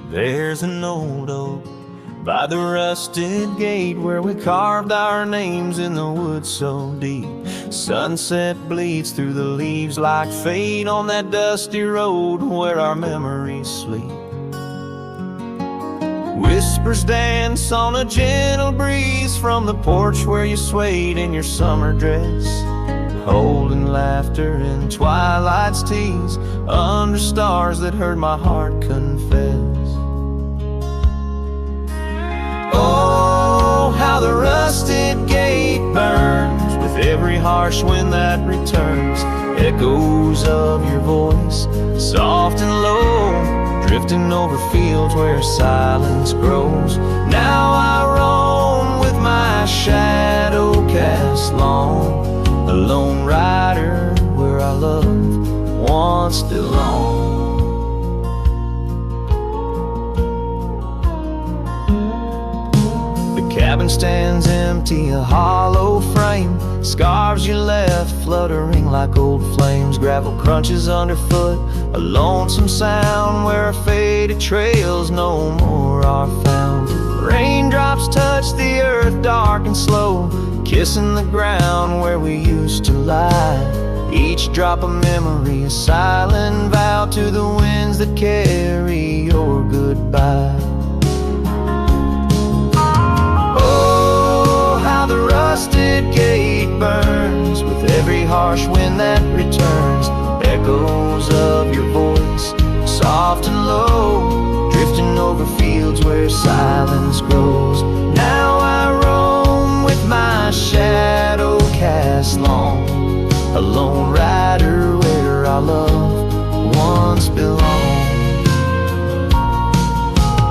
There's an old oak by the rusted gate where we carved our names in the wood so deep. Sunset bleeds through the leaves like fate on that dusty road where our memories sleep. Whispers dance on a gentle breeze from the porch where you swayed in your summer dress, holding laughter in twilight's tease under stars that heard my heart confess. Oh, how the rusted gate burns with every harsh wind that returns. Echoes of your voice, soft and low, drifting over fields where silence grows. Now I roam with my shadow cast long, a lone rider where our love once belonged. The cabin stands empty, a hollow frame, scarves you left fluttering like old flames. Gravel crunches underfoot, a lonesome sound where our faded trails no more are found. Raindrops touch the earth dark and slow, kissing the ground where we used to lie. Each drop of memory a silent vow to the winds that carry your goodbye. Oh, how the rusted gate burns with every harsh wind that returns. Echoes of your voice, soft and low, drifting over fields where silence grows. Now I roam with my shadow cast long, a lone rider where our love once belonged.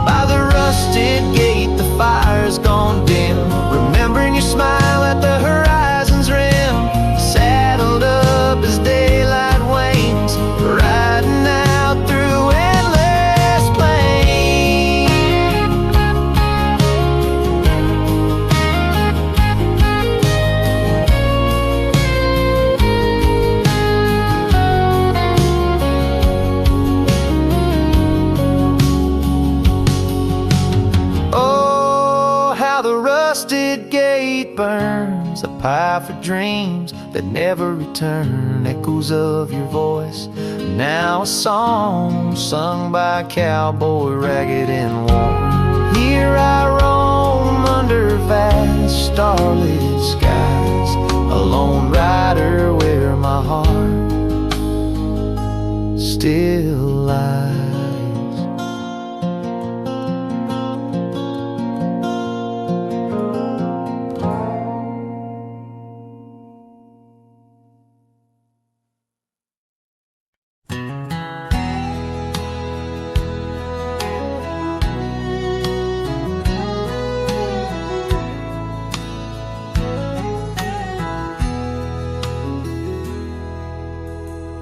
By the rusted gate the fire's gone dim, remembering your smile at the horizon's rim. Saddled up as daylight wanes, riding out through endless plain. Oh, how the rusted gate burns, a pyre for dreams that never return. Echoes of your voice, now a song sung by a cowboy ragged and worn. Here I roam under vast starlit skies, a lone rider where my heart still lies.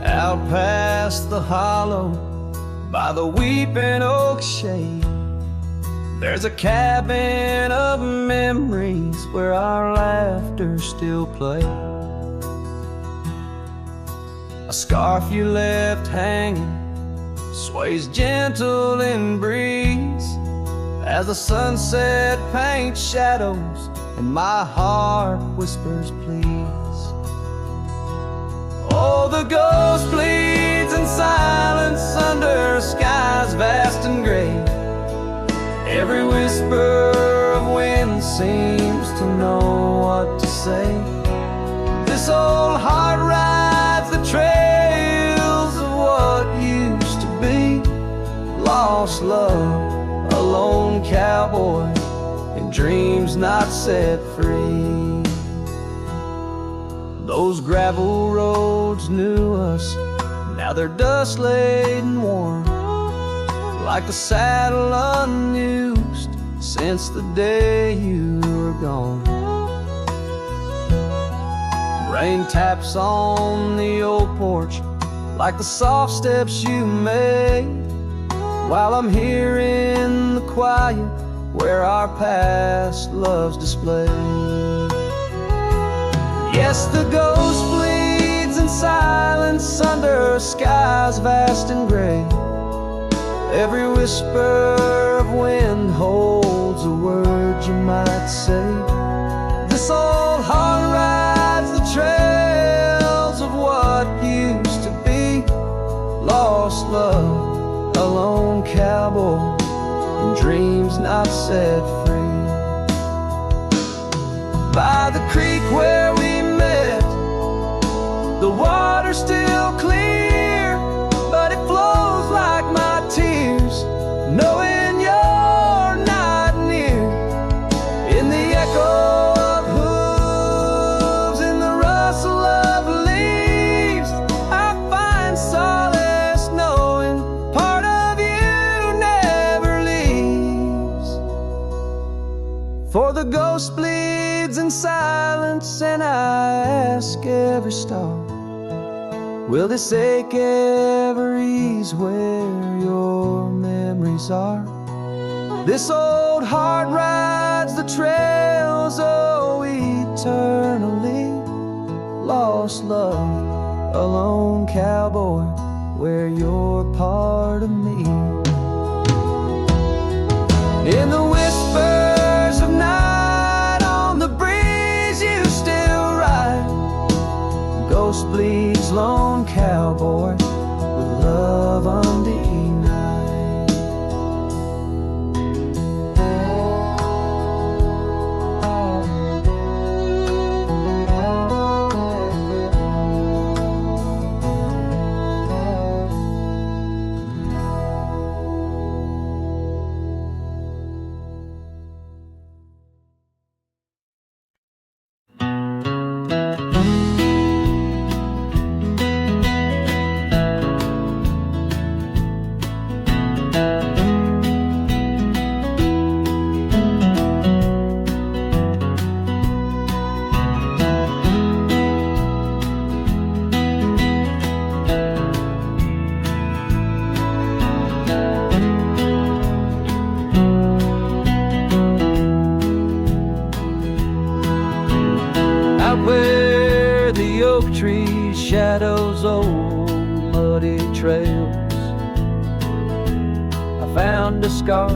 Out past the hollow by the weeping oak shade, there's a cabin of memories where our laughter still plays. A scarf you left hanging sways gentle in breeze as the sunset paints shadows and my heart whispers please. Oh, the ghost bleeds in silence under skies vast and gray. Every whisper of wind seems to know what to say. This old heart rides the trails of what used to be. Lost love, a lone cowboy, and dreams not set free. Those gravel roads knew us, now they're dust laid and worn, like the saddle unused since the day you were gone. Rain taps on the old porch like the soft steps you made, while I'm here in the quiet where our past love's displayed. Yes, the ghost bleeds in silence under skies vast and gray. Every whisper of wind holds a word you might say. This old heart rides the trails of what used to be. Lost love, a lone cowboy, and dreams not set free. By the creek where we met, the water's still clear, but it flows like my tears, knowing you're not near. In the echo of hooves, in the rustle of leaves, I find solace knowing part of you never leaves. For the ghost bleeds in silence, and I ask every star, will this ache ever ease where your memories are? This old heart rides the trails, oh, eternally. Lost love, a lone cowboy, where you're part of me. In the whispers of night, on the breeze you still ride. Ghost bleeds, lone cowboy, with love undenied. Where the oak tree shadows old muddy trails, I found a scarf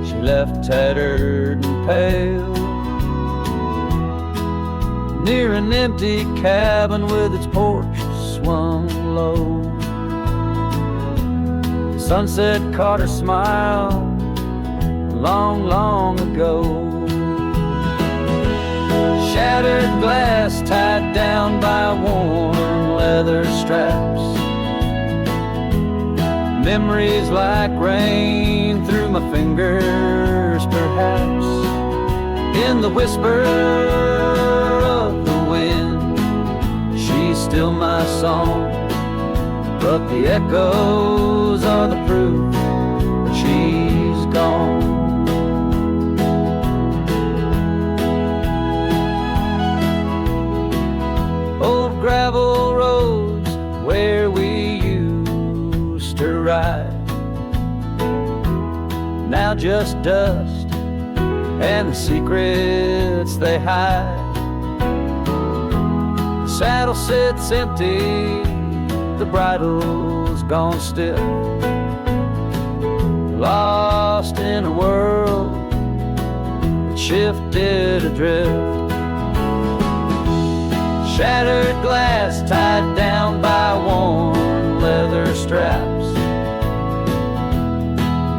she left tattered and pale, near an empty cabin with its porch swung low. The sunset caught her smile long, long ago. Shattered glass tied down by worn leather straps, memories like rain through my fingers, perhaps. In the whisper of the wind, she's still my song, but the echoes are the proof that she's gone. Old gravel roads where we used to ride, now just dust and the secrets they hide. The saddle sits empty, the bridle's gone stiff, lost in a world that shifted adrift. Shattered glass tied down by worn leather straps,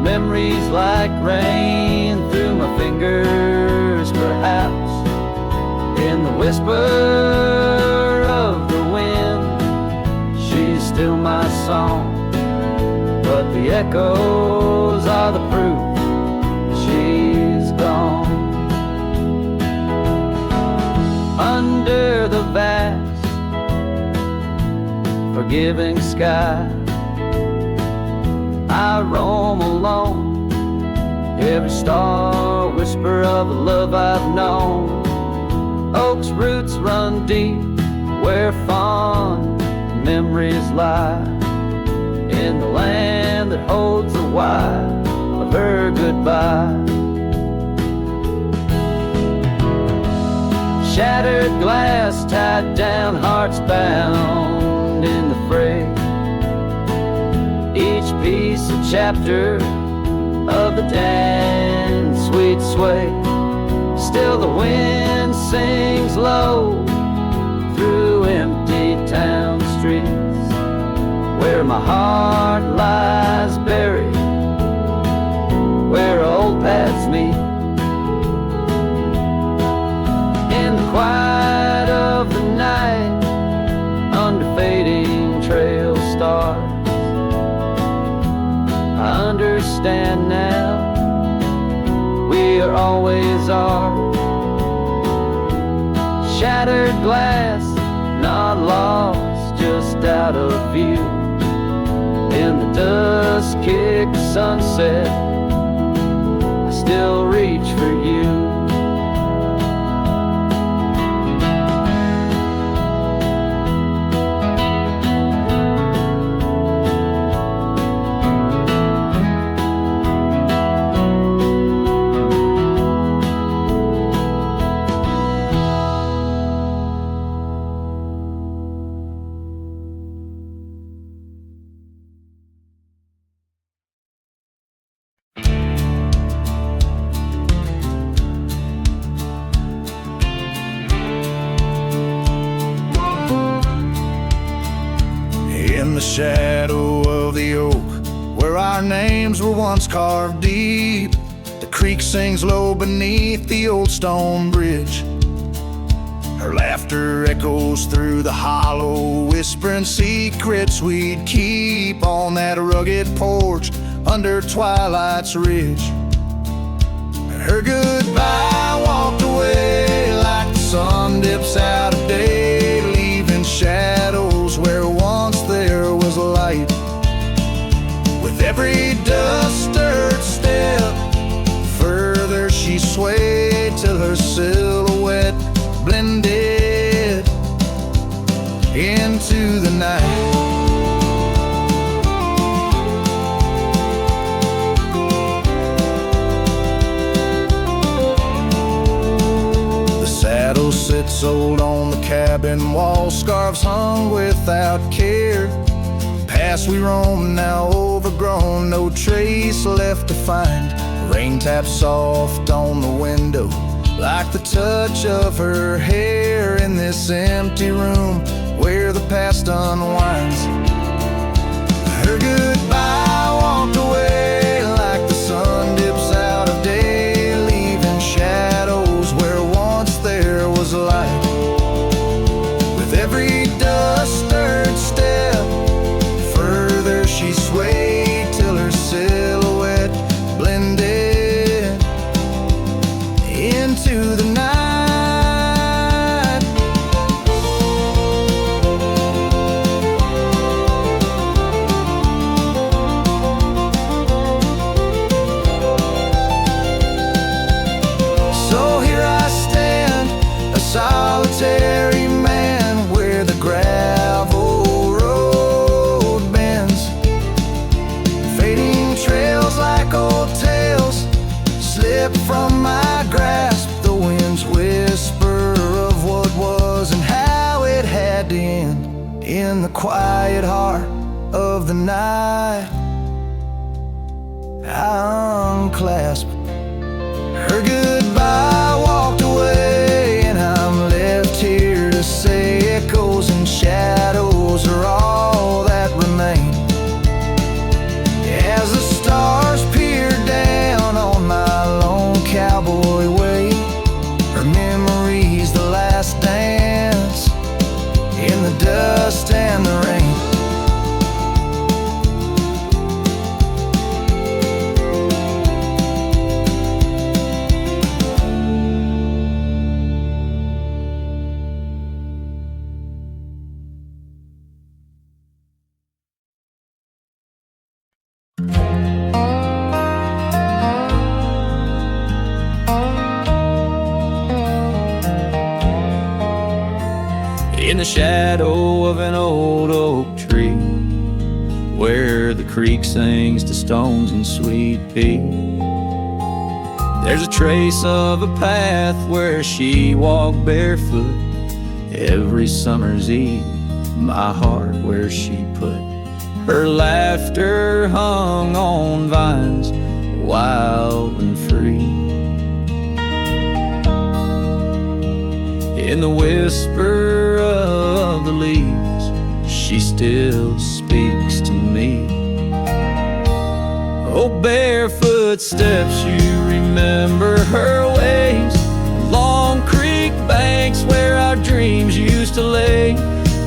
memories like rain through my fingers, perhaps. In the whisper of the wind, she's still my song, but the echoes are the proof she's gone. Under the vast, forgiving sky, I roam alone, every star whisper of the love I've known. Oak's roots run deep where fond memories lie, in the land that holds the why of her goodbye. Shattered glass tied down, hearts bound in the fray, each piece chapter of the dead sweet sway. Still the wind sings low through empty town streets, where my heart lies buried, where old paths meet. In the quiet of the night, under fading trail stars, I understand now, we are always ours. Shattered glass, not lost, just out of view. In the dusk-kicked sunset, I still reach for you. In the shadow of the oak, where our names were once carved deep, the creek sings low beneath the old stone bridge. Her laughter echoes through the hollow, whispering secrets we'd keep on that rugged porch under twilight's ridge. Her goodbye walked away like the sun dips out of day, leaving shadows where once there was light. With every dust-stirred step, further she swayed till her silhouette blended into the night. Saddle sits old on the cabin wall, scarves hung without care. Past we roam, now overgrown, no trace left to find. Rain taps soft on the window, like the touch of her hair in this empty room where the past unwinds. Her goodbye walked away like the sun dips out of day, leaving shadows where once there was light. With every dust-stirred step, further she swayed till her silhouette blended into the night. So here I stand, a solitary man, where the gravel road bends. Fading trails like old tales slip from my grasp, the wind's whisper of what was and how it had to end. In the quiet heart of the night, I unclasp her goodbye, walked away, and I'm left here to say echoes and shadows are all that remain. As the stars peer down on my lone cowboy way, her memory's the last dance in the dust and the rain. In the shadow of an old oak tree, where the creek sings to stones and sweet pea, there's a trace of a path where she walked barefoot every summer's eve. My heart where she put Her laughter hung on vines, wild and free. In the whisper of the leaves, she still speaks to me. Oh, barefoot steps, you remember her ways. Long creek banks where our dreams used to lay.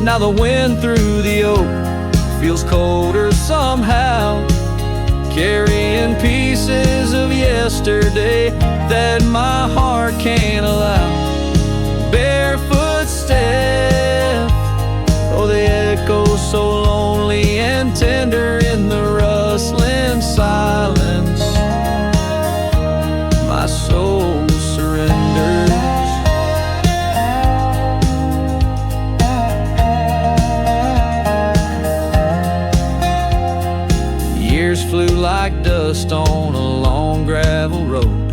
Now the wind through the oak feels colder somehow, carrying pieces of yesterday that my heart can't allow. Barefoot step, oh, they echo so lonely and tender in the rustling silence. My soul surrenders. Years flew like dust on a long gravel road.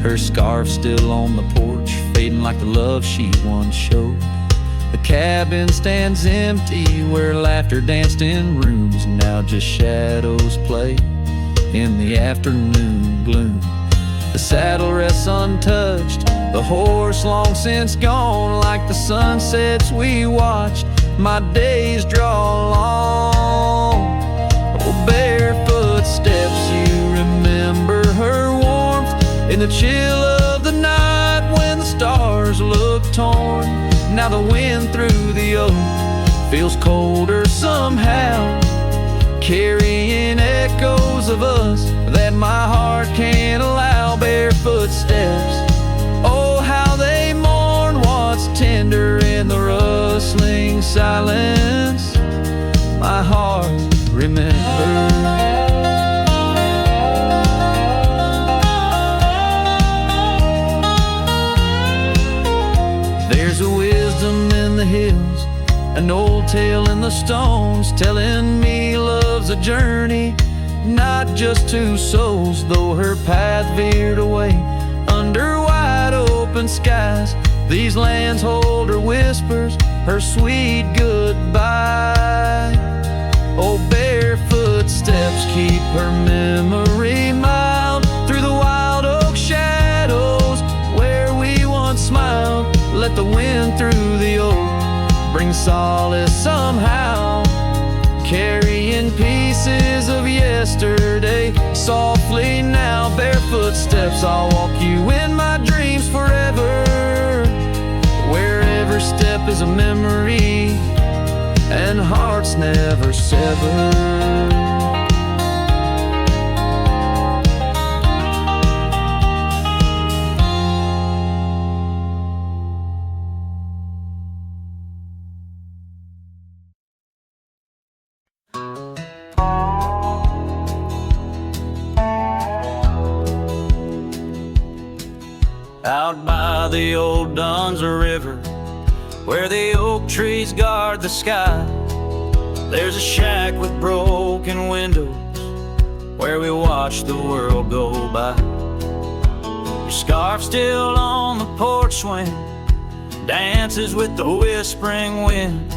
Her scarf still on the porch, fading like the love she once showed. The cabin stands empty where laughter danced in rooms. Now just shadows play in the afternoon gloom. The saddle rests untouched, the horse long since gone. Like the sunsets we watched, my days draw long. Oh, barefoot steps, you remember her warmth in the chill of the night when the stars look torn. Now the wind through the oak feels colder somehow, carrying echoes of us that my heart can't allow. Barefoot steps, oh, how they mourn what's tender in the rustling silence. My heart remembers. There's a wisdom in the hills, an old tale in the stones, telling me love's a journey, not just two souls. Though her path veered away under wide open skies, these lands hold her whispers, her sweet goodbye. Oh, barefoot steps keep her memory mild through the wild oak shadows where we once smiled. Let the wind through the oak bring solace somehow, carrying pieces of yesterday softly now. Barefoot steps, I'll walk you in my dreams forever, where every step is a memory and hearts never sever. Out by the old Duns River, where the oak trees guard the sky, there's a shack with broken windows where we watch the world go by. Your scarf still on the porch swing dances with the whispering wind,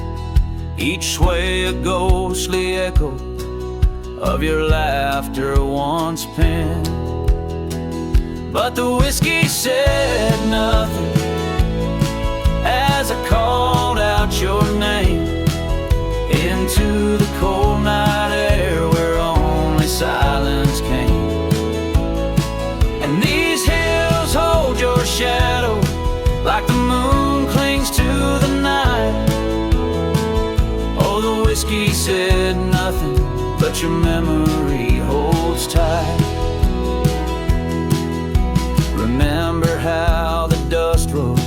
each sway a ghostly echo of your laughter once penned. But the whiskey said nothing as I called out your name into the cold night air where only silence came. And these hills hold your shadow like the moon clings to the night. Oh, the whiskey said nothing, but your memory holds tight. Remember how the dust rose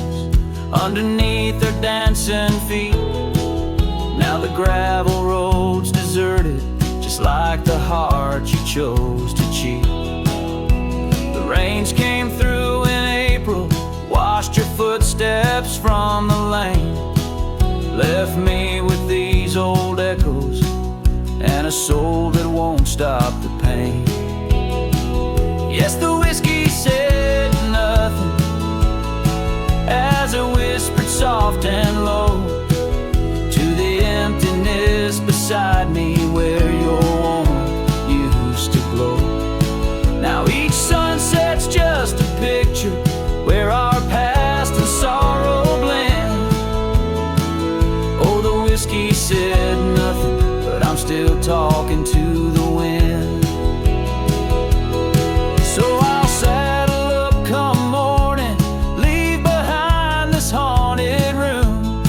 underneath their dancing feet. Now the gravel road's deserted, just like the heart you chose to cheat. The rains came through in April, washed your footsteps from the lane, left me with these old echoes and a soul that won't stop the pain. Yes, the whiskey said nothing as it whispered soft and low to the emptiness beside me where your whiskey said nothing, but I'm still talking to the wind. So I'll saddle up come morning, leave behind this haunted room,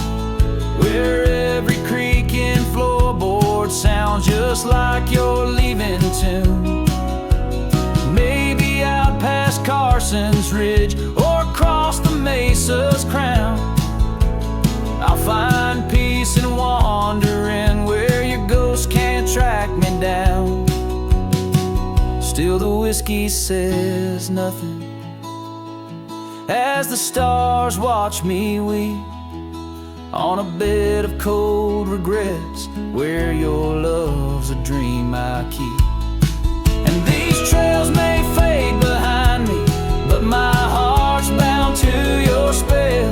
where every creaking floorboard sounds just like your leaving tune. Maybe out past Carson's Ridge or across the mesa's crown, I'll find peace in wandering where your ghost can't track me down. Still the whiskey says nothing as the stars watch me weep on a bed of cold regrets where your love's a dream I keep. And these trails may fade behind me, but my heart's bound to your spell.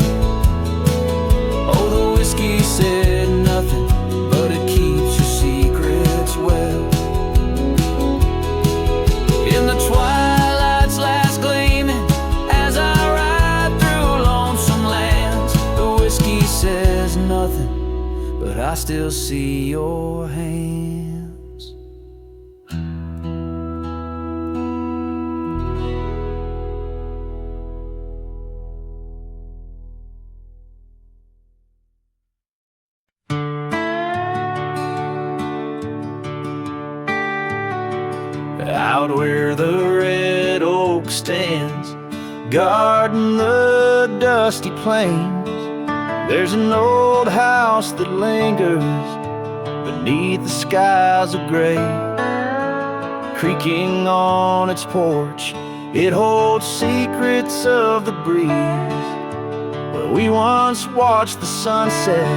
Oh, the whiskey said nothing, but it keeps your secrets well. In the twilight's last gleaming, as I ride through lonesome lands, the whiskey says nothing, but I still see your hands. Out where the red oak stands, guarding the dusty plains, there's an old house that lingers beneath the skies of gray. Creaking on its porch, it holds secrets of the breeze, where we once watched the sunset,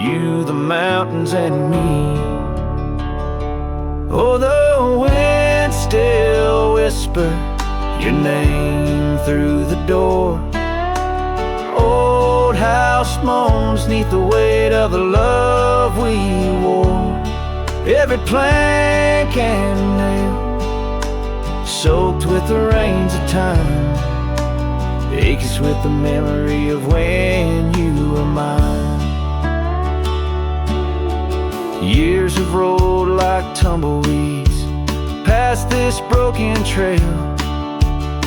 you, the mountains, and me. Oh, the wind still whispers your name through the door. Old house moans neath the weight of the love we wore. Every plank and nail soaked with the rains of time, aches with the memory of when you were mine. Years have rolled like tumbleweeds past this broken trail.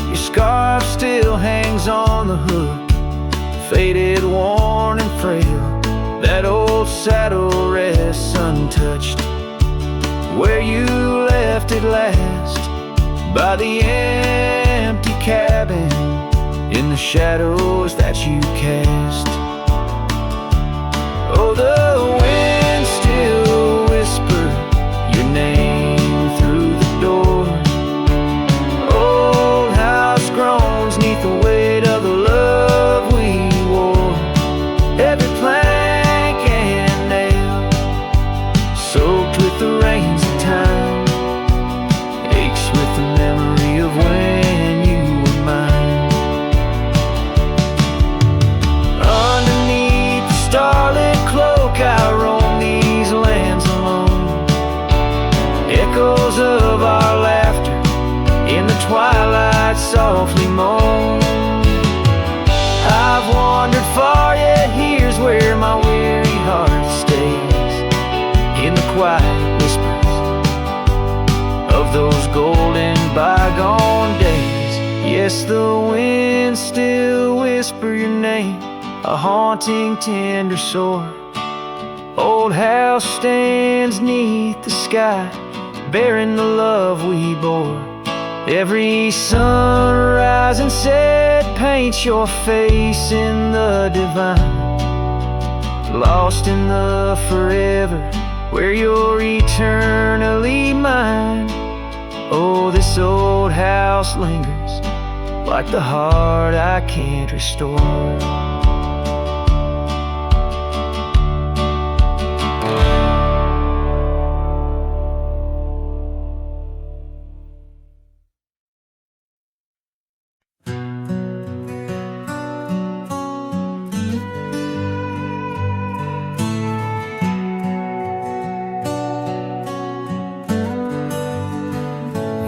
Your scarf still hangs on the hook, faded, worn, and frail. That old saddle rests untouched where you left it last, by the empty cabin in the shadows that you cast. Oh, the wind still whispers your name through the door. Old house groans neath the weight of the love we wore. Every plank and nail soaked with the rains of time, aches with the memory of when you were mine. Underneath the starlit cloak I roam these lands alone. Echoes of our laughter in the twilight softly moan. I've wandered far, yet here's where my weary heart stays, in the quiet whispers of those golden bygone days. Yes, the wind still whispers your name, a haunting tender sore. Old house stands neath the sky, bearing the love we bore. Every sunrise and set paints your face in the divine, lost in the forever where you're eternally mine. Oh, this old house lingers like the heart I can't restore.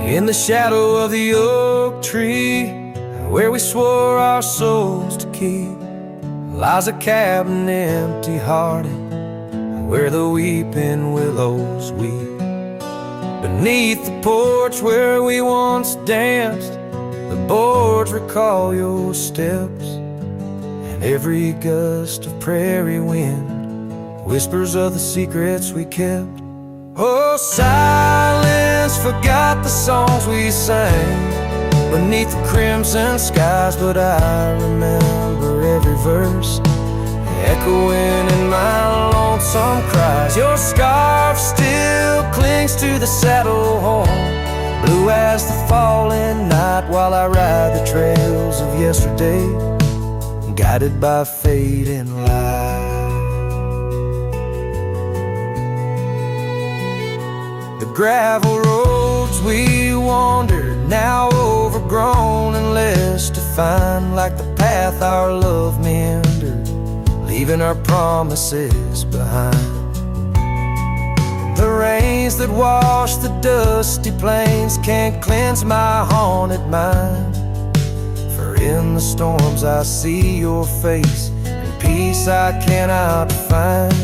In the shadow of the oak tree, where we swore our souls to keep, lies a cabin empty-hearted, where the weeping willows weep. Beneath the porch where we once danced, the boards recall your steps, and every gust of prairie wind whispers of the secrets we kept. Oh, silence forgot the songs we sang beneath the crimson skies, but I remember every verse echoing in my lonesome cries. Your scarf still clings to the saddle horn, blue as the falling night, while I ride the trails of yesterday, guided by fading light. The gravel roads we wandered, now overgrown and less defined, like the path our love meandered, leaving our promises behind. The rains that wash the dusty plains can't cleanse my haunted mind, for in the storms I see your face, and peace I cannot find.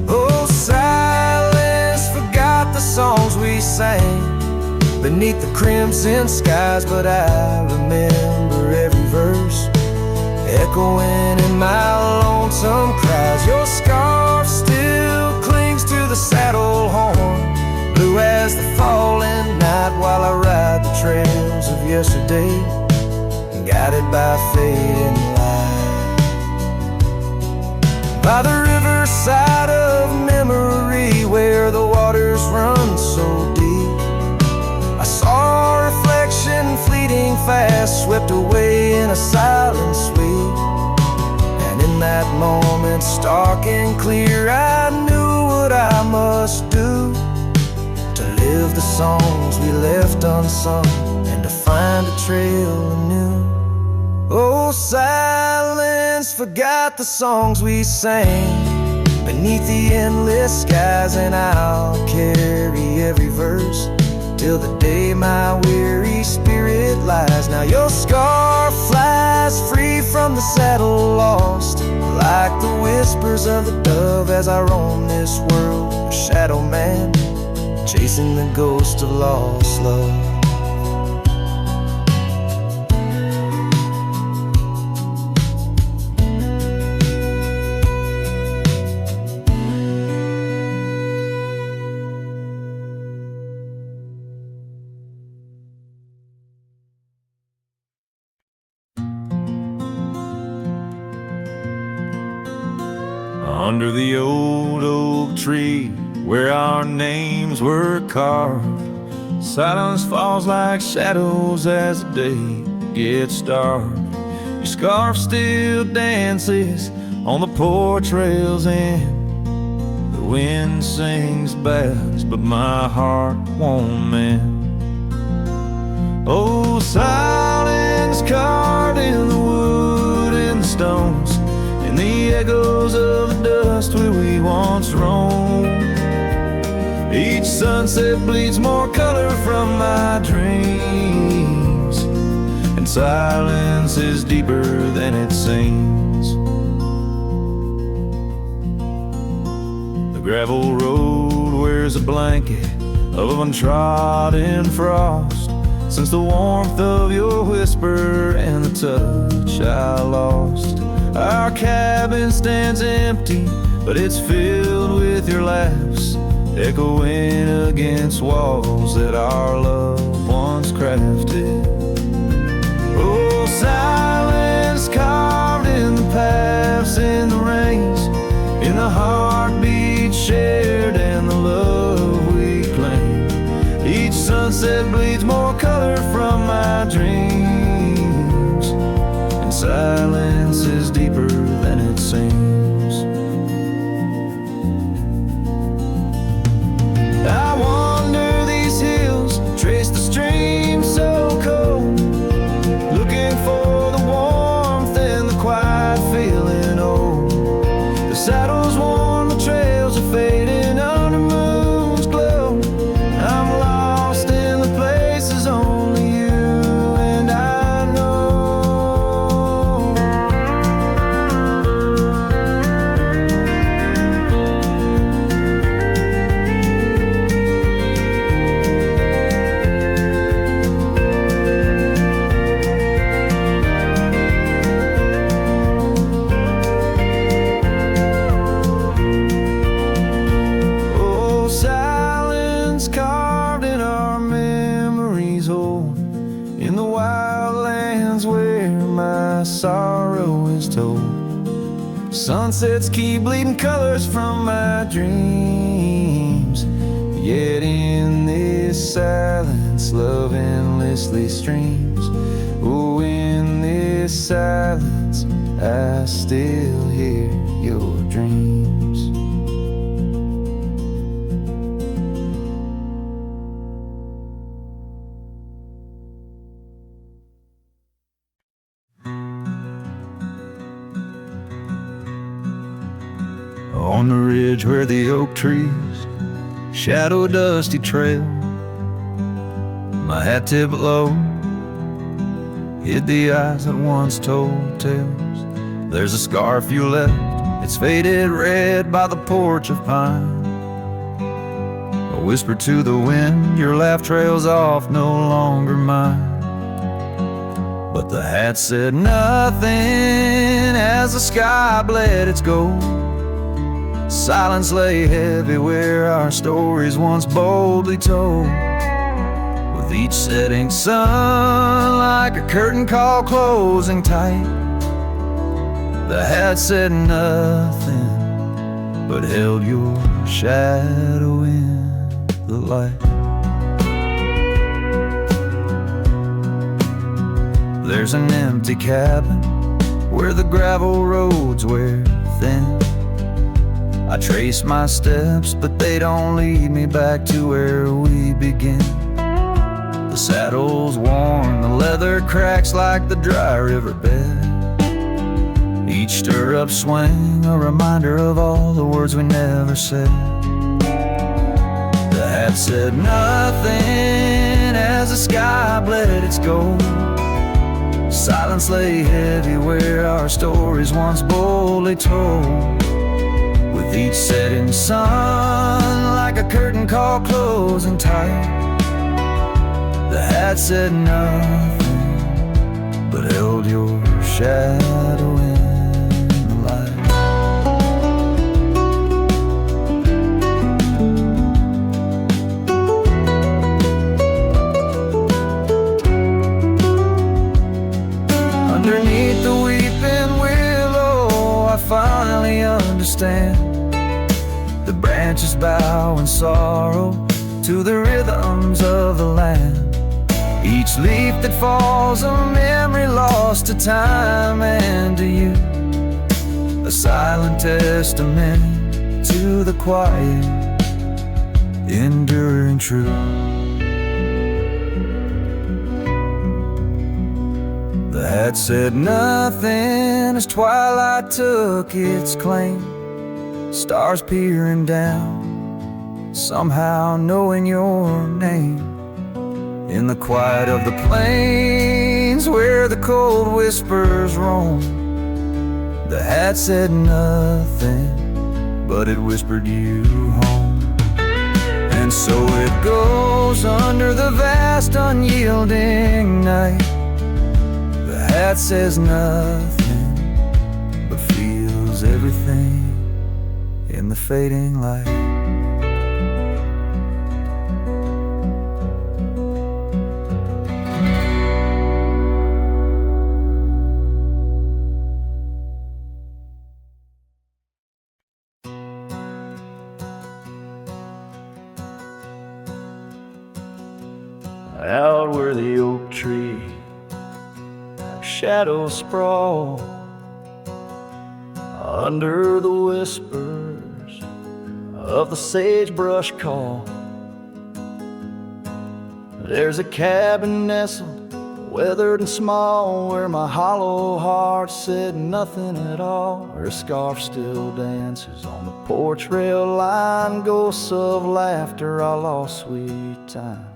Oh, silence forgot the songs we sang beneath the crimson skies, but I remember every verse echoing in my lonesome cries. Your scarf still clings to the saddle horn, blue as the falling night, while I ride the trails of yesterday, guided by fading light. By the riverside of memory, where the waters run so deep, I saw a reflection fleeting fast, swept away in a silent sweep. And in that moment, stark and clear, I knew what I must do to live the songs we left unsung, and to find a trail anew. Oh, silence forgot the songs we sang beneath the endless skies, and I'll carry every verse till the day my weary spirit lies. Now your scarf flies free from the saddle, lost like the whispers of the dove, as I roam this world, a shadow man, chasing the ghost of lost love. Under the old oak tree where our names were carved, silence falls like shadows as the day gets dark. Your scarf still dances on the porch rails, and the wind sings bass, but my heart won't mend. Oh, silence carved in the wood and the stones, and the echoes of the dust where we once roamed. Each sunset bleeds more color from my dreams, and silence is deeper than it seems. The gravel road wears a blanket of untrodden frost, since the warmth of your whisper and the touch I lost. Our cabin stands empty, but it's filled with your laughs, echoing against walls that our love once crafted. Oh, silence carved in the paths, in the rains, in the heartbeat shared and the love we claim. Each sunset bleeds more color from my dreams, and silence is deeper than it seems. I wander these hills, trace the stream so cold, looking for the warmth and the quiet feeling old. Sunsets keep bleeding colors from my dreams. Yet in this silence, love endlessly streams. Oh, in this silence, I still hear your dreams. On the ridge where the oak trees shadow a dusty trail, my hat tipped low hid the eyes that once told tales. There's a scarf you left, it's faded red by the porch of pine. I whisper to the wind, your laugh trails off, no longer mine. But the hat said nothing as the sky bled its gold. Silence lay heavy where our stories once boldly told. With each setting sun like a curtain call closing tight, the hat said nothing but held your shadow in the light. There's an empty cabin where the gravel roads wear thin. I trace my steps, but they don't lead me back to where we begin. The saddle's worn, the leather cracks like the dry riverbed. Each stirrup swing, a reminder of all the words we never said. The hat said nothing as the sky bled its gold. Silence lay heavy where our stories once boldly told. With each setting sun like a curtain call closing tight, the hat said nothing but held your shadow in the light. Underneath the weeping willow, I finally understand. The branches bow in sorrow to the rhythms of the land. Each leaf that falls, a memory lost to time and to you, a silent testament to the quiet, enduring truth. The hat said nothing as twilight took its claim. Stars peering down, somehow knowing your name. In the quiet of the plains where the cold whispers roam, the hat said nothing, but it whispered you home. And so it goes under the vast unyielding night. The hat says nothing, but feels everything in the fading light. Out where the oak tree shadows sprawl, under the whispers of the sagebrush call, there's a cabin nestled, weathered and small, where my hollow heart said nothing at all, where a scarf still dances on the porch rail line, ghosts of laughter I lost sweet time.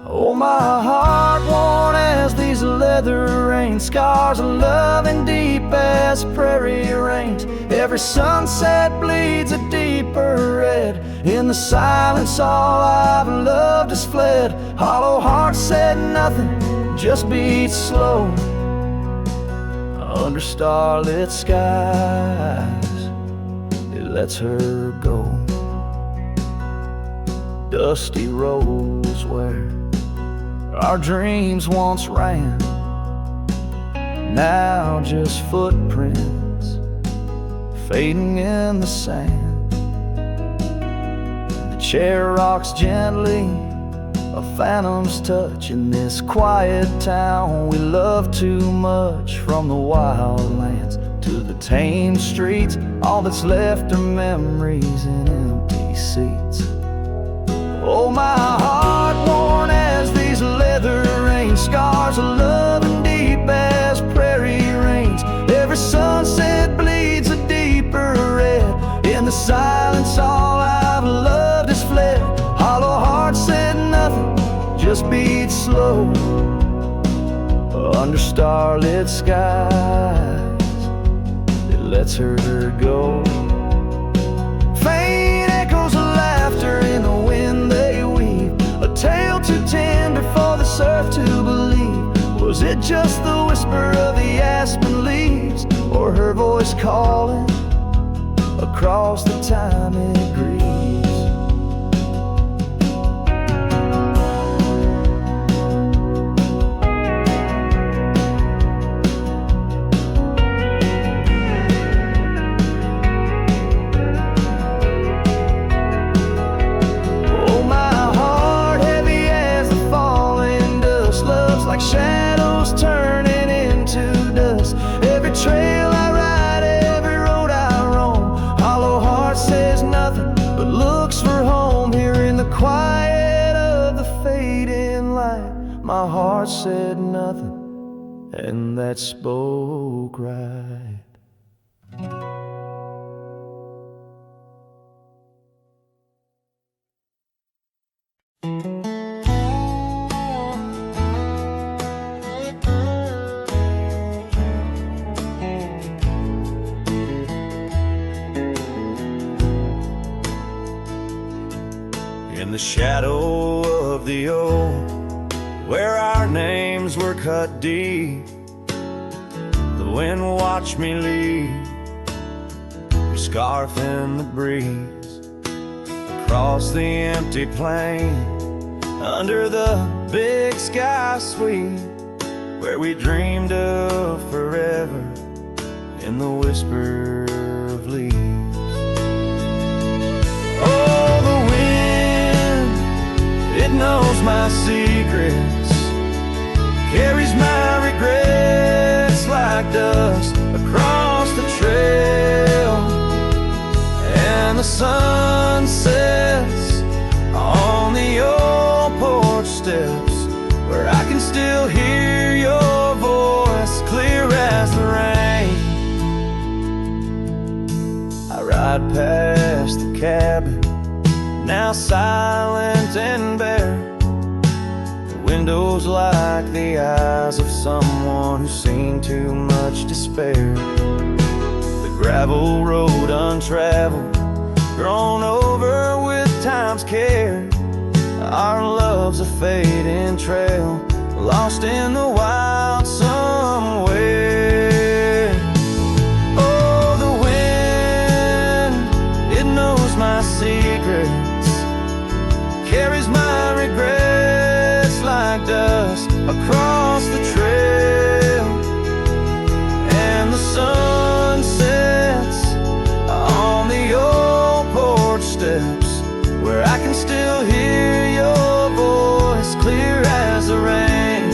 Oh, my heart worn as these leather rain, scars of loving deep as prairie rains. Every sunset bleeds a deeper red. In the silence all I've loved has fled. Hollow heart said nothing, just beats slow. Under starlit skies, it lets her go. Dusty roads where our dreams once ran, now just footprints fading in the sand. The chair rocks gently, a phantom's touch in this quiet town we love too much. From the wild lands to the tame streets, all that's left are memories and empty seats. Oh, my heart worn as these leather rain scars of love, and deep as prairie rains. Every sunset bleeds a deeper red. In the silence all I've loved has fled. Hollow heart said nothing, just beat slow under starlit skies. It lets her go. Faint echoes of laughter in the wind they weave, a tale too tender for the surf to believe. Was it just the whisper of the aspen leaves, or her voice calling across the time it grieves? Shadows turning into dust. Every trail I ride, every road I roam, hollow heart says nothing but looks for home. Here in the quiet of the fading light, my heart said nothing, and that spoke right. In the shadow of the oak, where our names were cut deep, the wind watched me leave, your scarf in the breeze, across the empty plain, under the big sky sweep, where we dreamed of forever in the whisper of leaves. Oh, the wind, it knows my secrets, carries my regrets like dust across the trail, and the sun sets on the old porch steps, where I can still hear your voice clear as the rain. I ride past the cabin, now silent and bare, the windows like the eyes of someone who's seen too much despair. The gravel road untraveled, grown over with time's care, our love's a fading trail, lost in the wild somewhere. Oh, the wind, it knows my secrets, carries my regrets like dust across the trail, and the sun sets on the old porch steps, where I can still hear your voice clear as the rain.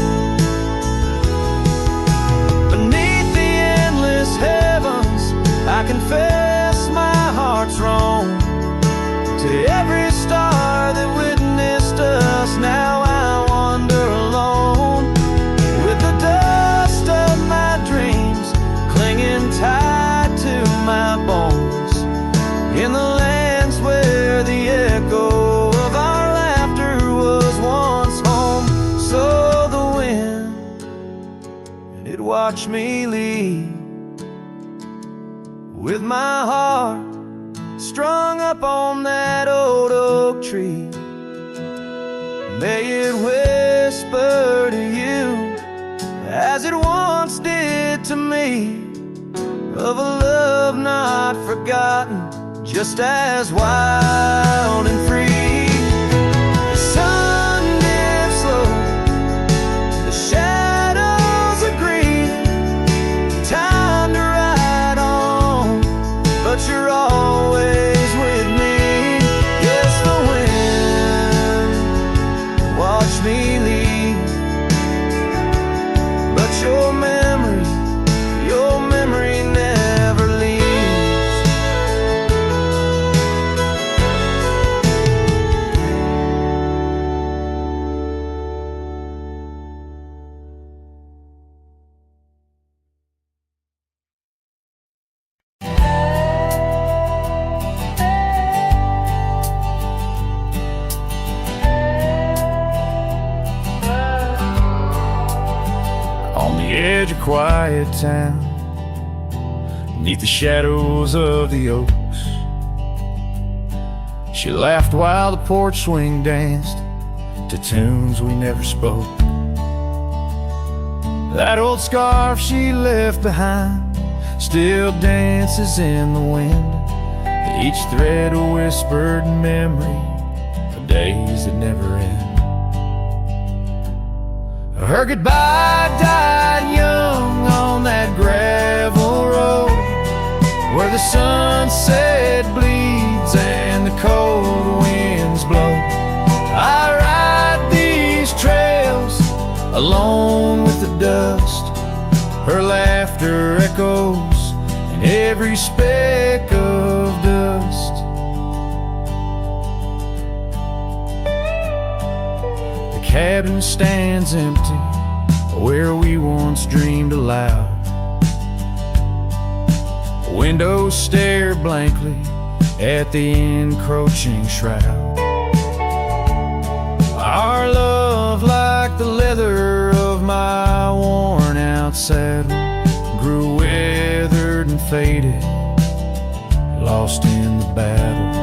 Beneath the endless heavens, I confess my heart's wrong. To every star that witnessed us, now I wander alone, with the dust of my dreams clinging tight to my bones, in the lands where the echo of our laughter was once home. So the wind, it watched me leave, with my heart strung up on that old oak tree. May it whisper to you, as it once did to me, of a love not forgotten, just as wild and free. The sun dips slow, the shadows agree, time to ride on, but quiet town, neath the shadows of the oaks. She laughed while the porch swing danced to tunes we never spoke. That old scarf she left behind still dances in the wind. Each thread a whispered memory of days that never end. Her goodbye died young on that gravel road, where the sunset bleeds and the cold winds blow. I ride these trails alone with the dust. Her laughter echoes in every speck of dust. The cabin stands empty where we once dreamed aloud. Windows stare blankly at the encroaching shroud. Our love, like the leather of my worn out saddle, grew weathered and faded, lost in the battle.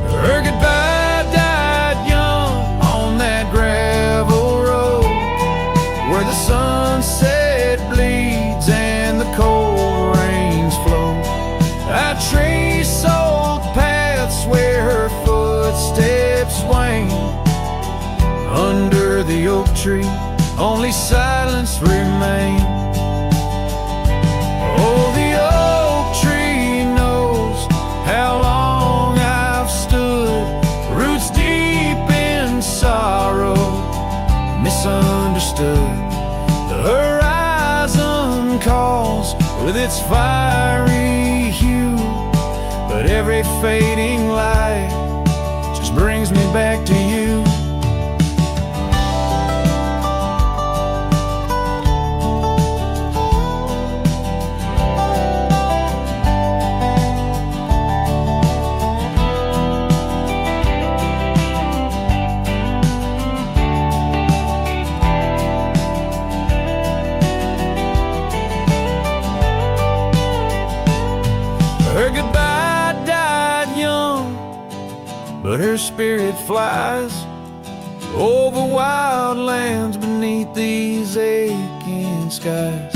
Her goodbye died young on that gravel road, where the sunset bleeds and the cold rains flow. I trace old paths where her footsteps wane. Under the oak tree, only silence remains. Oh, the oak tree knows how long I've stood, roots deep in sorrow, misunderstood. The horizon calls with its fiery hue, but every fading light just brings me back to you. Her goodbye died young, but her spirit flies over wild lands beneath these aching skies.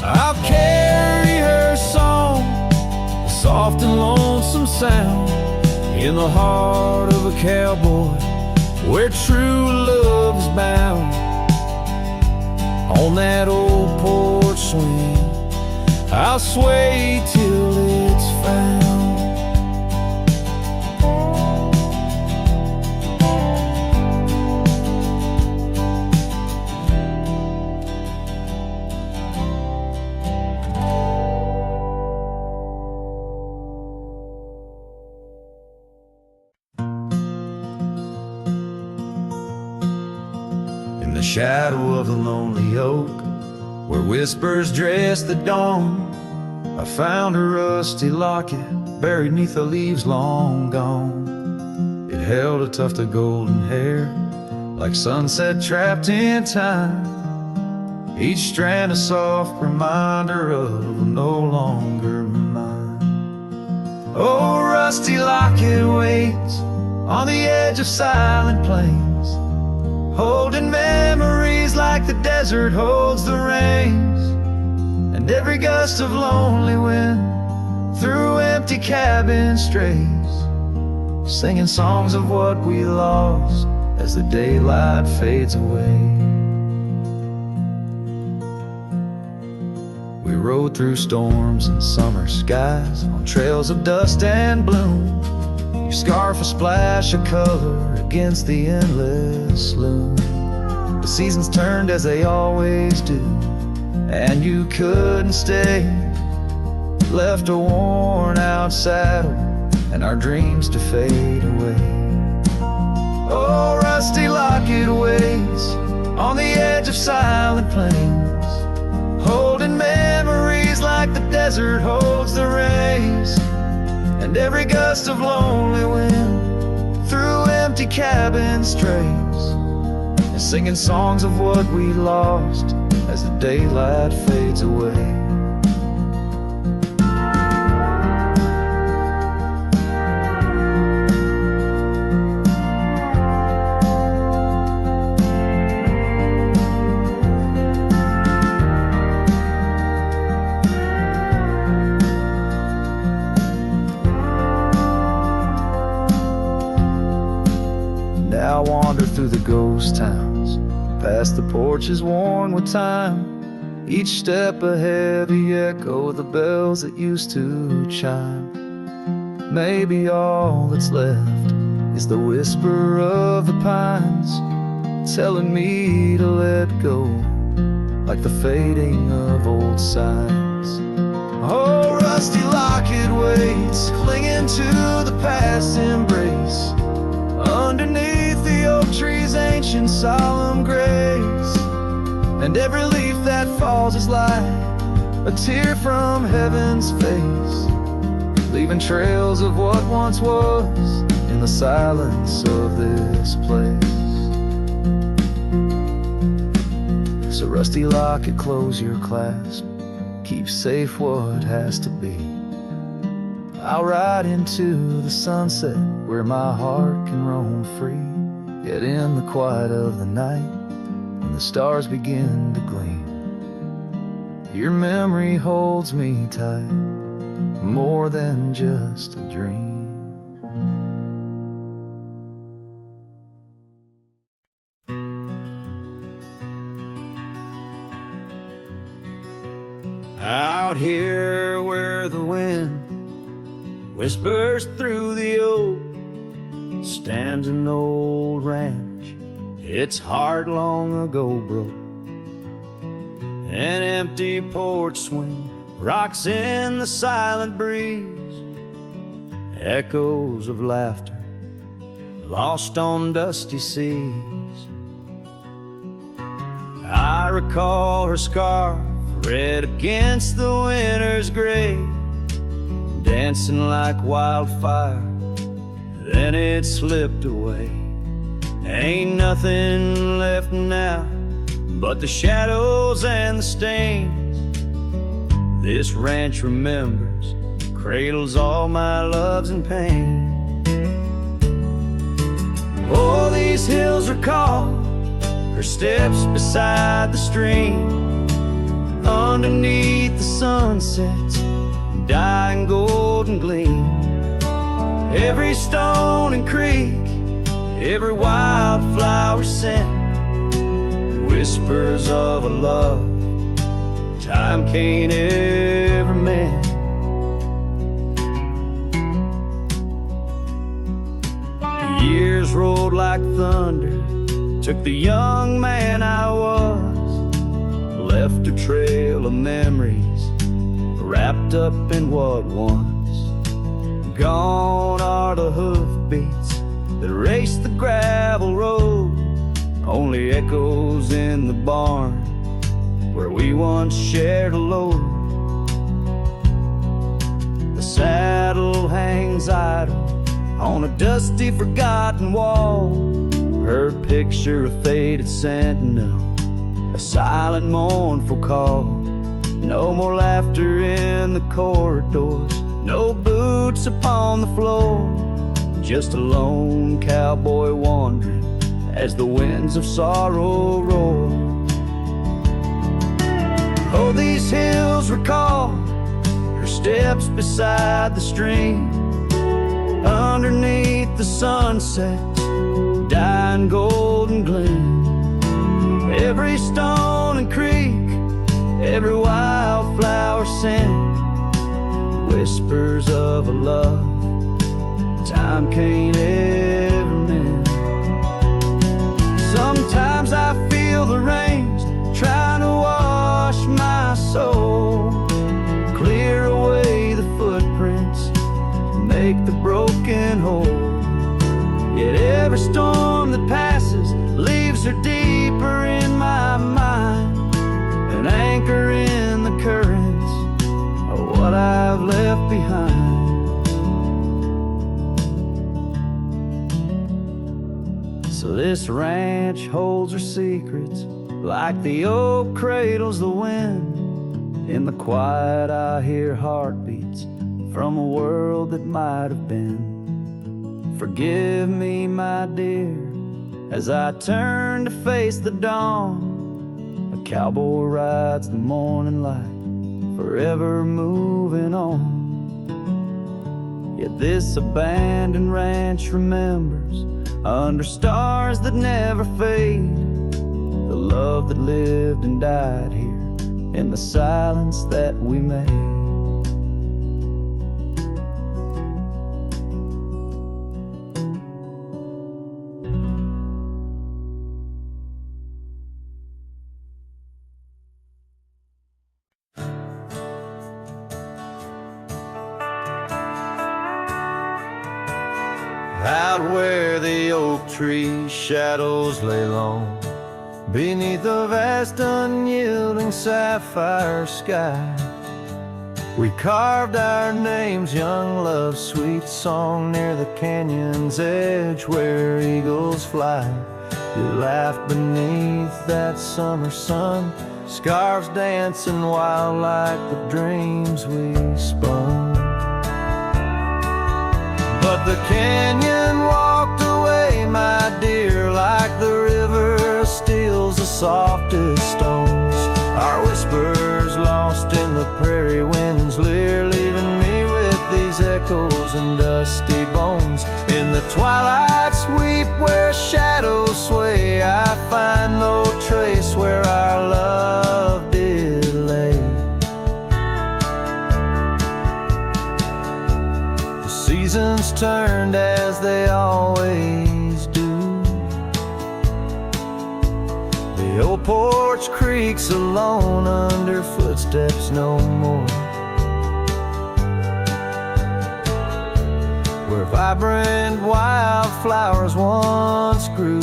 I'll carry her song, a soft and lonesome sound, in the heart of a cowboy where true love is bound. On that old porch swing, I'll sway till it's found. In the shadow of the lonely oak, where whispers dress the dawn, I found a rusty locket buried neath the leaves long gone. It held a tuft of golden hair, like sunset trapped in time, each strand a soft reminder of no longer mine. Oh, rusty locket waits on the edge of silent plains, holding memories like the desert holds the rains. And every gust of lonely wind through empty cabin strays, singing songs of what we lost as the daylight fades away. We rode through storms and summer skies on trails of dust and bloom, your scarf a splash of color against the endless loom. The seasons turned as they always do, and you couldn't stay. Left a worn out saddle and our dreams to fade away. Oh, rusty locket waits on the edge of silent plains, holding memories like the desert holds the rays. And every gust of lonely wind through empty cabin strays, and singing songs of what we lost as the daylight fades away. Now I wander through the ghost towns, past the porches worn with time. Each step a heavy echo of the bells that used to chime. Maybe all that's left is the whisper of the pines, telling me to let go, like the fading of old signs. Oh, rusty locket waits, clinging to the past embrace, underneath the oak tree's ancient solemn grace. And every leaf that falls is like a tear from heaven's face, leaving trails of what once was in the silence of this place. So rusty locket, close your clasp, keep safe what has to be. I'll ride into the sunset where my heart can roam free. Yet in the quiet of the night, when the stars begin to gleam, your memory holds me tight, more than just a dream. Out here where the wind whispers through the oak, stands an old ranch, its heart long ago broke. An empty porch swing rocks in the silent breeze, echoes of laughter lost on dusty seas. I recall her scarf red against the winter's gray, dancing like wildfire, then it slipped away. Ain't nothing left now but the shadows and the stains. This ranch remembers, cradles all my loves and pain. Oh, these hills recall her steps beside the stream, underneath the sunset's dying golden gleam. Every stone and creek, every wildflower scent, whispers of a love time can't ever mend. Years rolled like thunder, took the young man I was, left a trail of memories wrapped up in what once. Gone are the hoofbeats that raced the gravel road, only echoes in the barn where we once shared a load. The saddle hangs idle on a dusty, forgotten wall, her picture a faded sentinel, a silent, mournful call. No more laughter in the corridors, no boots upon the floor, just a lone cowboy wandering as the winds of sorrow roar. Oh, these hills recall her steps beside the stream, underneath the sunset's dying golden gleam. Every stone and creek, every wildflower scent, whispers of a love time can't ever mend. Sometimes I feel the rains trying to wash my soul, clear away the footprints, make the broken whole. Yet every storm that passes leaves her deeper in my mind, an anchor in the currents of what I've left behind. So this ranch holds her secrets, Like the oak cradles the wind, in the quiet I hear heartbeats from a world that might have been. Forgive me, my dear, as I turn to face the dawn. A cowboy rides the morning light, forever moving on. Yet this abandoned ranch remembers, under stars that never fade, the love that lived and died here in the silence that we made. Out where the oak tree shadows lay long, beneath a vast unyielding sapphire sky, we carved our names, young love's sweet song, near the canyon's edge where eagles fly. You laughed beneath that summer sun, scarves dancing wild like the dreams we spun. But the canyon walked away, my dear, like the river steals the softest stones. Our whispers lost in the prairie wind's leer, leaving me with these echoes and dusty bones. In the twilight sweep where shadows sway, I find no trace where our love did lay. Seasons turned as they always do. The old porch creaks alone under footsteps no more, where vibrant wildflowers once grew,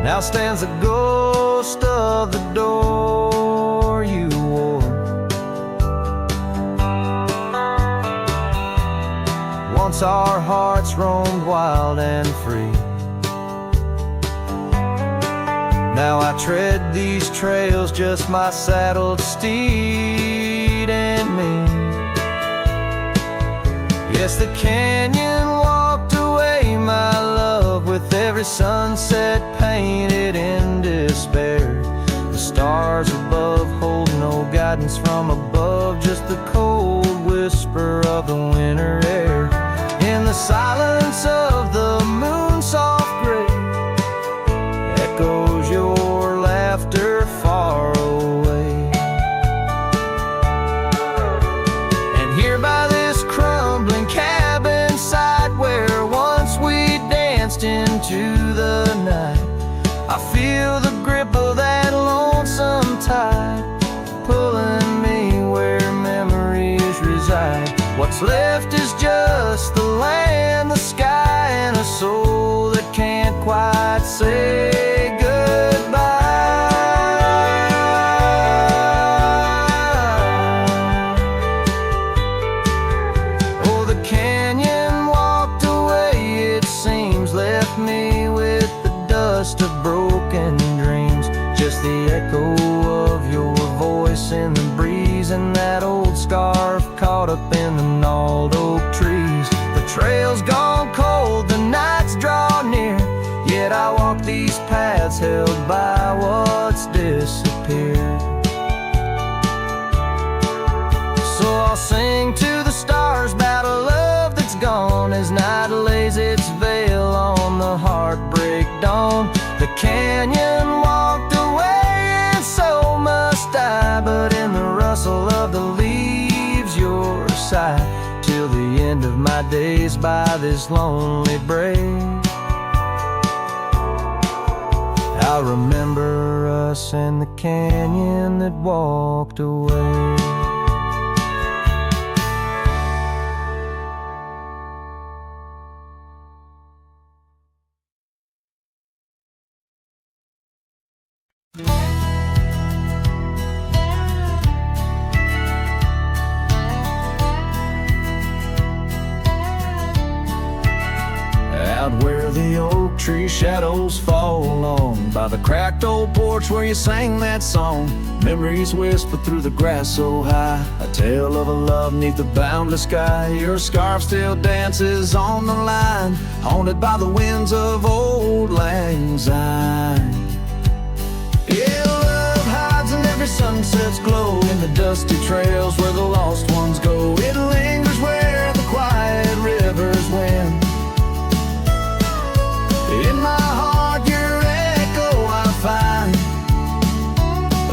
now stands the ghost of the door you wore. Once our hearts roamed wild and free, now I tread these trails, just my saddled steed and me. Yes, the canyon walked away, my love, with every sunset painted in despair. The stars above hold no guidance from above, just the cold whisper of the winter air. In the silence of the moon's soft gray, echoes your laughter far away. And here by this crumbling cabin site, where once we danced into the night, I feel the grip of that lonesome tide, pulling me where memories reside. What's left is just the land, the sky, and a soul that can't quite say goodbye. Oh, the canyon walked away, it seems, left me with the dust of broken dreams, just the echo of your voice in the breeze, and that old scarf caught up in the gnarled oak trees. The trail's gone cold, the nights draw near, yet I walk these paths held by what's disappeared. So I'll sing to the stars about a love that's gone, as night lays its veil on the heartbreak dawn. The canyon walked away, and so must I, but in the rustle of the leaves, your side, till the end of my days by this lonely brave. I'll remember us in the canyon that walked away. Out where the oak oak tree shadows fall on. By the cracked old porch where you sang that song, memories whisper through the grass so high. A tale of a love neath the boundless sky. Your scarf still dances on the line, haunted by the winds of old lang syne. Yeah, love hides in every sunset's glow, in the dusty trails where the lost ones go. It lingers where the quiet rivers win. In my heart your echo I find.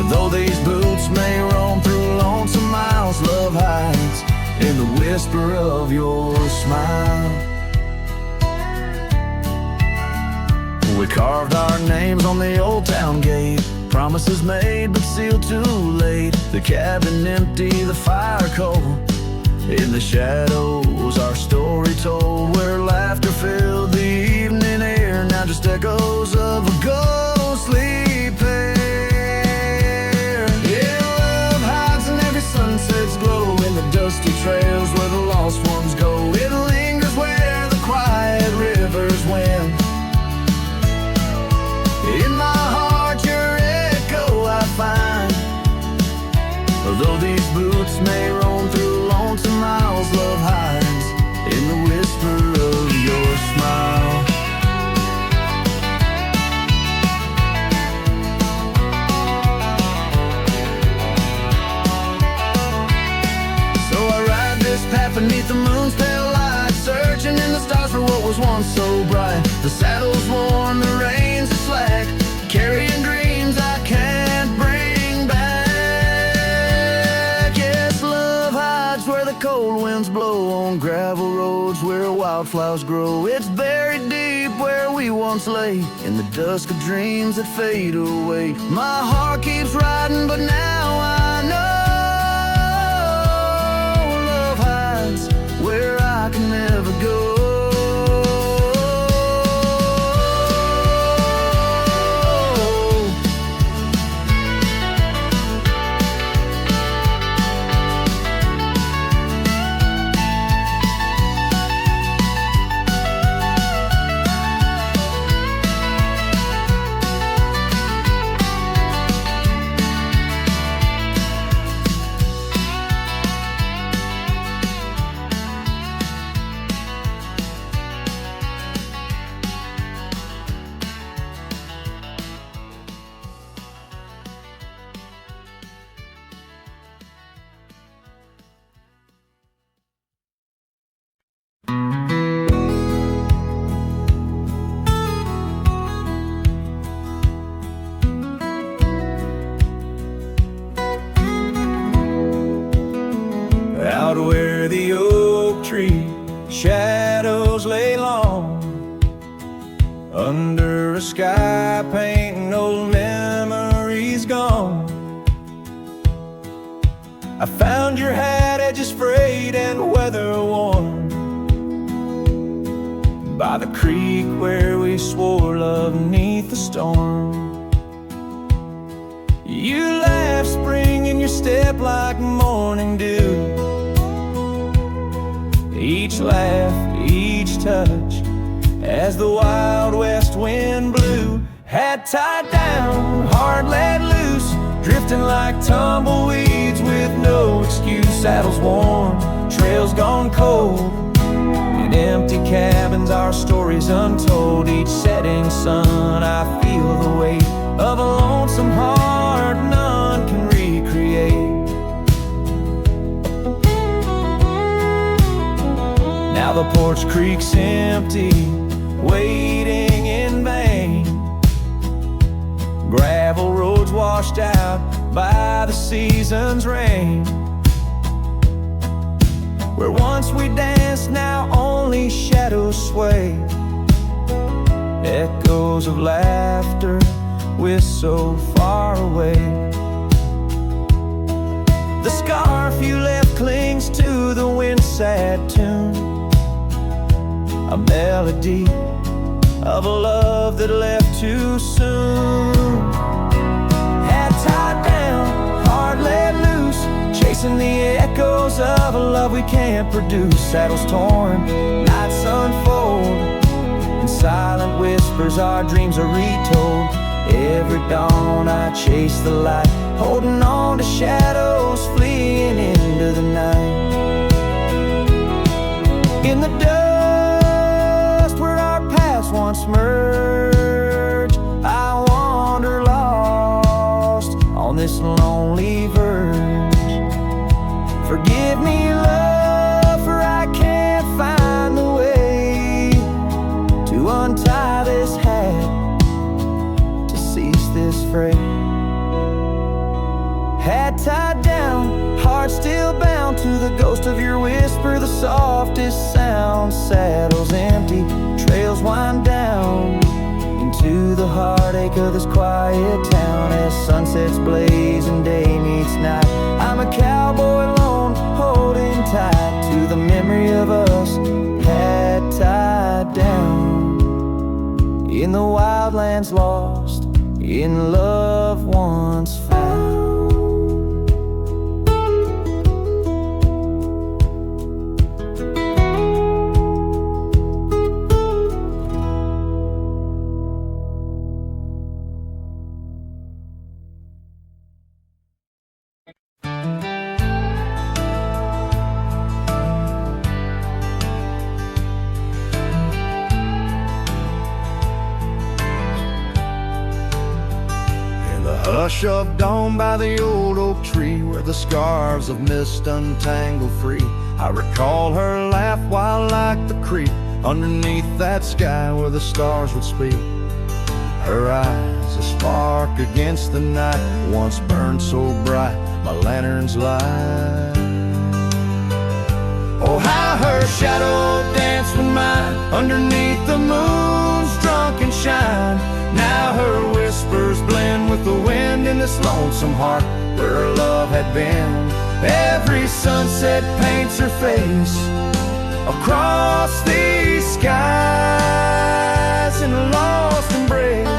Though these boots may roam through lonesome miles, love hides in the whisper of your smile. We carved our names on the old town gate, promises made but sealed too late. The cabin empty, the fire cold. In the shadows our story told, where laughter filled the evening air. Now just echoes of a ghostly pair. Yeah, love hides in every sunset's glow, in the dusty trails where the lost ones go. It lingers where the quiet rivers win. In my heart your echo I find. Although these boots may roam through lonesome miles, love hides in the whisper of your smile. So I ride this path beneath the moon's pale light, searching in the stars for what was once so bright. The saddle's worn, the reins are slack, carrying dreams I can't bring back. Yes, love hides where the cold winds blow, on gravel roads where wildflowers grow. It's buried deep where we once lay, in the dusk of dreams that fade away. My heart keeps riding, but now I know love hides where I can never go. Out where the oak tree shadows lay long, under a sky painting old memories gone. I found your hat, edges frayed and weather worn, by the creek where we swore love 'neath the storm. You laughed spring in your step like morning dew. Each laugh, each touch, as the wild west wind blew. Hat tied down, heart let loose, drifting like tumbleweeds with no excuse. Saddles worn, trails gone cold, in empty cabins our stories untold. Each setting sun I feel the weight of a lonesome heart none can recreate. Now the porch creek's empty, waiting in vain. Gravel roads washed out by the season's rain. Where once we danced, now only shadows sway. Echoes of laughter we're so far away. The scarf you left clings to the wind-sad tune, a melody of a love that left too soon. Hat tied down, heart let loose, chasing the echoes of a love we can't produce. Saddles torn, nights unfold, and silent whispers, our dreams are retold. Every dawn I chase the light, holding on to shadows, fleeing into the night. In the dust where our paths once merged, I wander lost on this lonely verge. Forgive me, love, for I can't find the way to untie this hat, to cease this fray. Hat tied down, heart still bound to the ghost of your whisper, the softest sound. Saddles empty, trails wind down into the heartache of this quiet town. As sunsets blaze and day meets night, I'm a cowboy alone, holding tight to the memory of us. Hat tied down in the wildlands, lost in love once found. Hush of dawn by the old oak tree, where the scarves of mist untangle free, I recall her laugh while like the creek underneath that sky where the stars would speak. Her eyes a spark against the night, once burned so bright my lantern's light. Oh, how her shadow danced with mine underneath the moon's drunken shine. Now her whispers blend with the wind in this lonesome heart where her love had been. Every sunset paints her face across these skies in a lost embrace.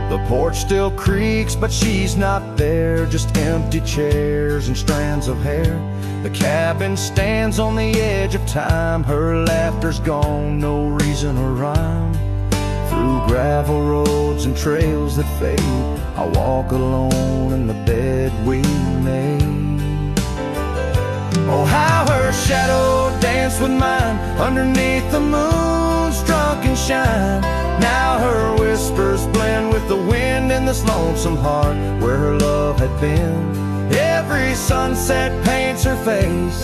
The porch still creaks, but she's not there, just empty chairs and strands of hair. The cabin stands on the edge of time, her laughter's gone, no reason or rhyme. Through gravel roads and trails that fade, I walk alone in the bed we made. Oh, how her shadow danced with mine underneath the moon's drunken shine. Now her whispers blend with the wind in this lonesome heart where her love had been. Every sunset paints her face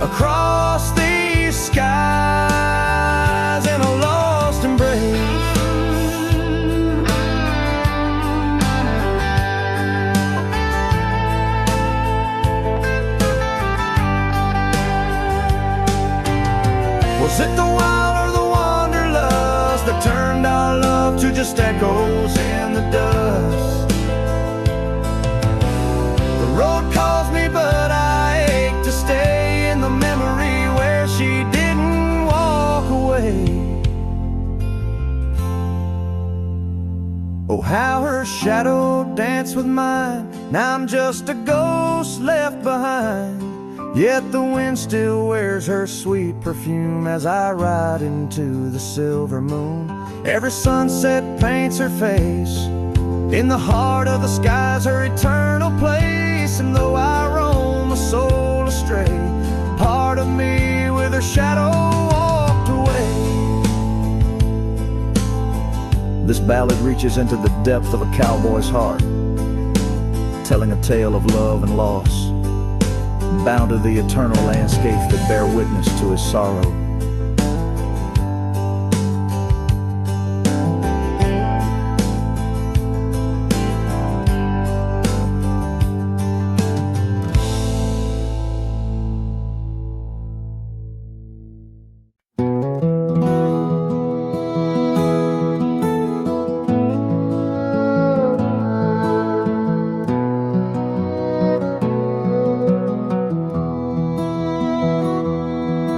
across these skies in a lost embrace. Was it the wild or the wanderlust that turned our love to just echoes in the dust? The road calls me, but I ache to stay in the memory where she didn't walk away. Oh, how her shadow danced with mine. Now I'm just a ghost left behind, yet the wind still wears her sweet perfume as I ride into the silver moon. Every sunset paints her face in the heart of the skies, her eternal place. And though I roam a soul astray, part of me with her shadow walked away. This ballad reaches into the depth of a cowboy's heart, telling a tale of love and loss, bound to the eternal landscapes that bear witness to his sorrow.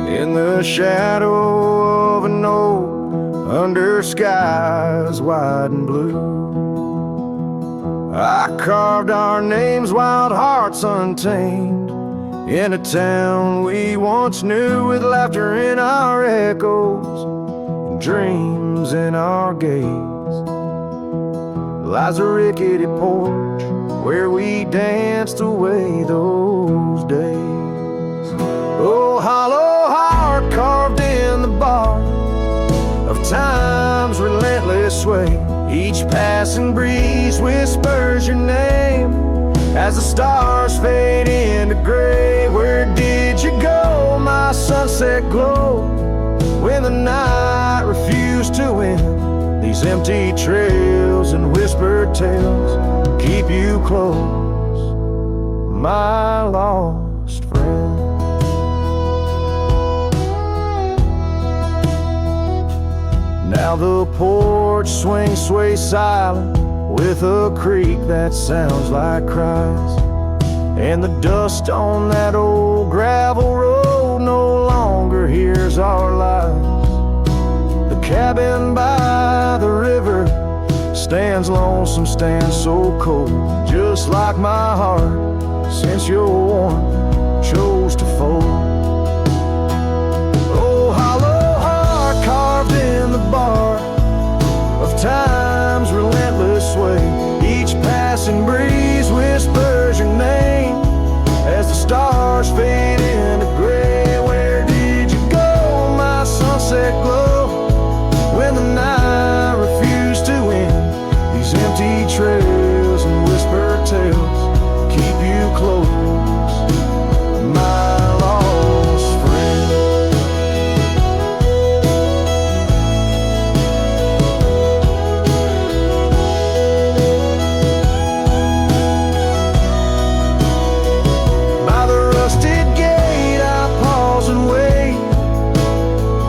In the shadow of an oak, under skies wide and blue, I carved our names, wild hearts untamed, in a town we once knew, with laughter in our echoes, dreams in our gaze, lies a rickety porch where we danced away those days. Oh, hollow heart carved in the bark of time's relentless sway, each passing breeze whispers your name as the stars fade into gray. Where did you go, my sunset glow, when the night refused to end? These empty trails and whispered tales keep you close, my lost friend. Now the porch swings sway silent, with a creak that sounds like cries, and the dust on that old gravel road no longer hears our lies. The cabin by the river stands lonesome, stands so cold, just like my heart since your warmth chose to fold. Oh, hollow heart carved in the bark of time's relentless sway, each passing breeze whispers your name as the stars fade into gray. Where did you go, my sunset glow, when the night refused to end? These empty trails and whispered tales keep you close, my lost friend. By the rusted gate I pause and wait,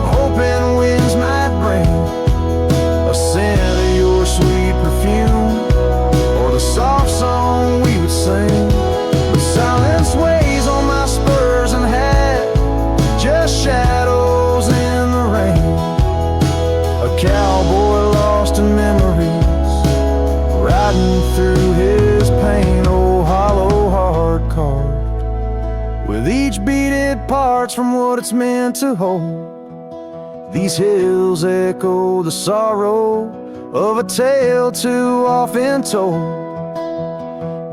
hoping winds might bring a scent of your sweet perfume, or the soft song we would sing. But silence weighs on my spurs and hat, just shadows in the rain. A cowboy lost in memories, riding through his pain. Oh, hollow heart carved, with each beat it parts from what it's meant to hold. These hills echo the sorrow of a tale too often told,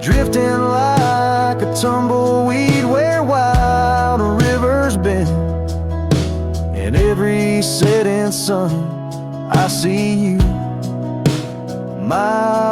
drifting like a tumbleweed where wild rivers bend. In every setting sun I see you, my